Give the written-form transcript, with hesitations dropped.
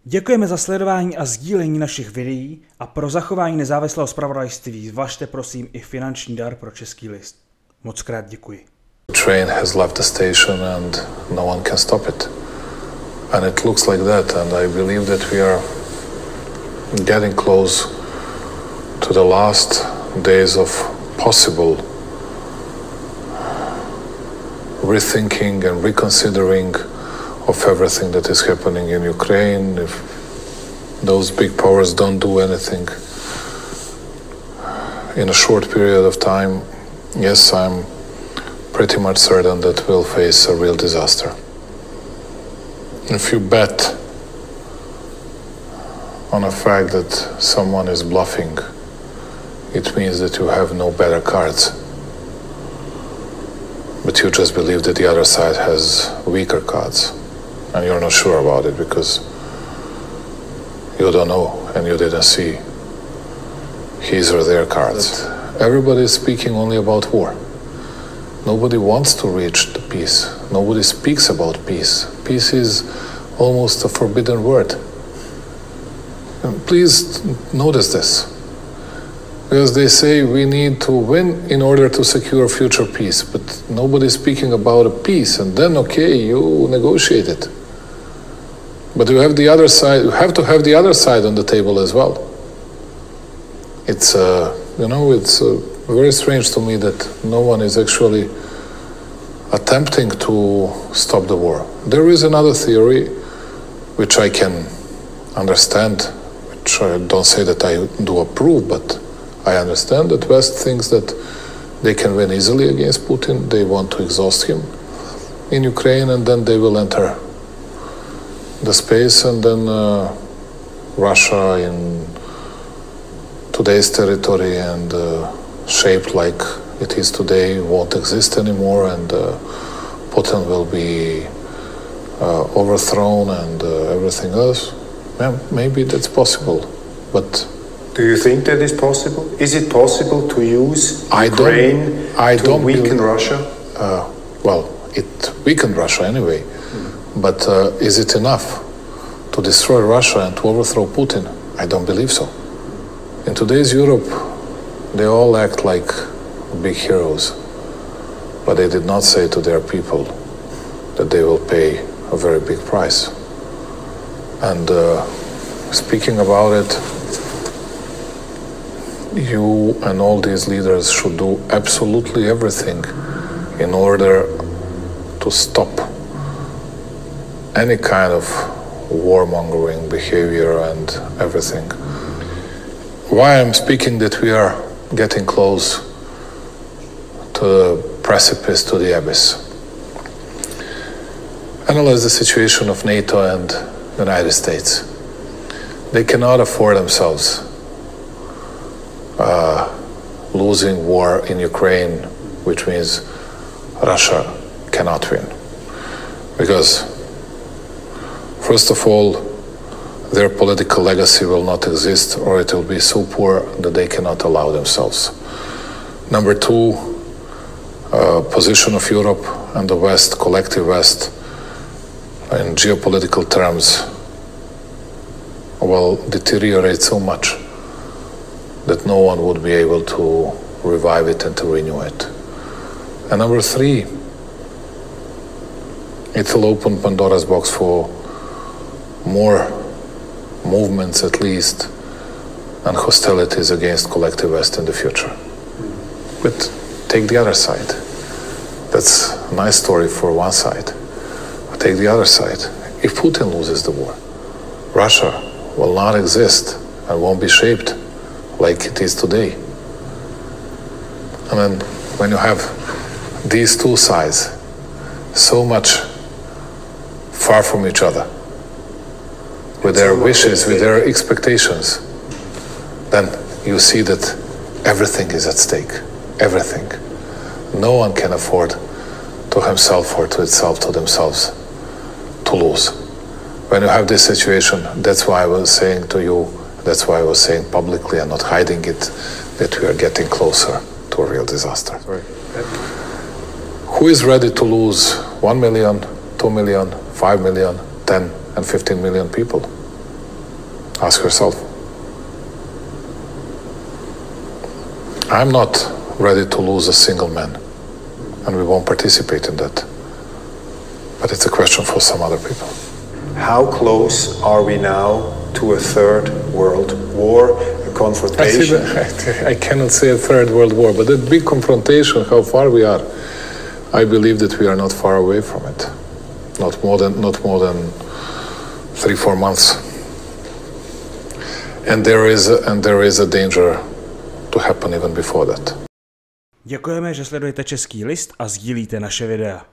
Děkujeme za sledování a sdílení našich videí a pro zachování nezávislého zpravodajství zvažte prosím i finanční dar pro Český list. Mockrát děkuji. The train has left the station and no one can stop it. And it looks like that, and I believe that we are getting close to the last days of possible rethinking and reconsidering of everything that is happening in Ukraine. If those big powers don't do anything in a short period of time, yes, I'm pretty much certain that we'll face a real disaster. If you bet on a fact that someone is bluffing, it means that you have no better cards. But you just believe that the other side has weaker cards. And you're not sure about it because you don't know and you didn't see his or their cards. Everybody is speaking only about war. Nobody wants to reach the peace. Nobody speaks about peace. Peace is almost a forbidden word. And please notice this. Because they say we need to win in order to secure future peace, but nobody's speaking about a peace, and then okay, you negotiate it. But you have the other side. You have to have the other side on the table as well. It's it's very strange to me that no one is actually attempting to stop the war. There is another theory, which I can understand, which I don't say that I do approve, but I understand that West thinks that they can win easily against Putin. They want to exhaust him in Ukraine, and then they will enter the space, and then Russia in today's territory and shaped like it is today won't exist anymore, and Putin will be overthrown and everything else. Yeah, maybe that's possible, but do you think that is possible? Is it possible to use Ukraine to weaken Russia? Well, it weakened Russia anyway. But is it enough to destroy Russia and to overthrow Putin? I don't believe so. In today's Europe, they all act like big heroes, but they did not say to their people that they will pay a very big price. And speaking about it, you and all these leaders should do absolutely everything in order to stop any kind of warmongering behavior and everything. Why I'm speaking that we are getting close to the precipice, to the abyss. Analyze the situation of NATO and the United States. They cannot afford themselves losing war in Ukraine, which means Russia cannot win. Because first of all, their political legacy will not exist, or it will be so poor that they cannot allow themselves. Number two, position of Europe and the West, collective West, in geopolitical terms, will deteriorate so much that no one would be able to revive it and to renew it. And number three, it will open Pandora's box for more movements at least and hostilities against collective West in the future. But take the other side. That's a nice story for one side. But take the other side. If Putin loses the war, Russia will not exist and won't be shaped like it is today. And then when you have these two sides so much far from each other, with their wishes, with their expectations, then you see that everything is at stake. Everything. No one can afford to himself or to itself, to themselves, to lose. When you have this situation, that's why I was saying to you, that's why I was saying publicly and not hiding it, that we are getting closer to a real disaster. Sorry. Who is ready to lose 1 million, 2 million, 5 million, 10 and 15 million people? Ask yourself. I'm not ready to lose a single man, and we won't participate in that. But it's a question for some other people. How close are we now to a third world war, a confrontation? I cannot say a third world war, but a big confrontation, how far we are. I believe that we are not far away from it. Not more than 3-4 months. And there is a danger to happen even before that. Děkujeme, že sledujete Český list a sdílíte naše videa.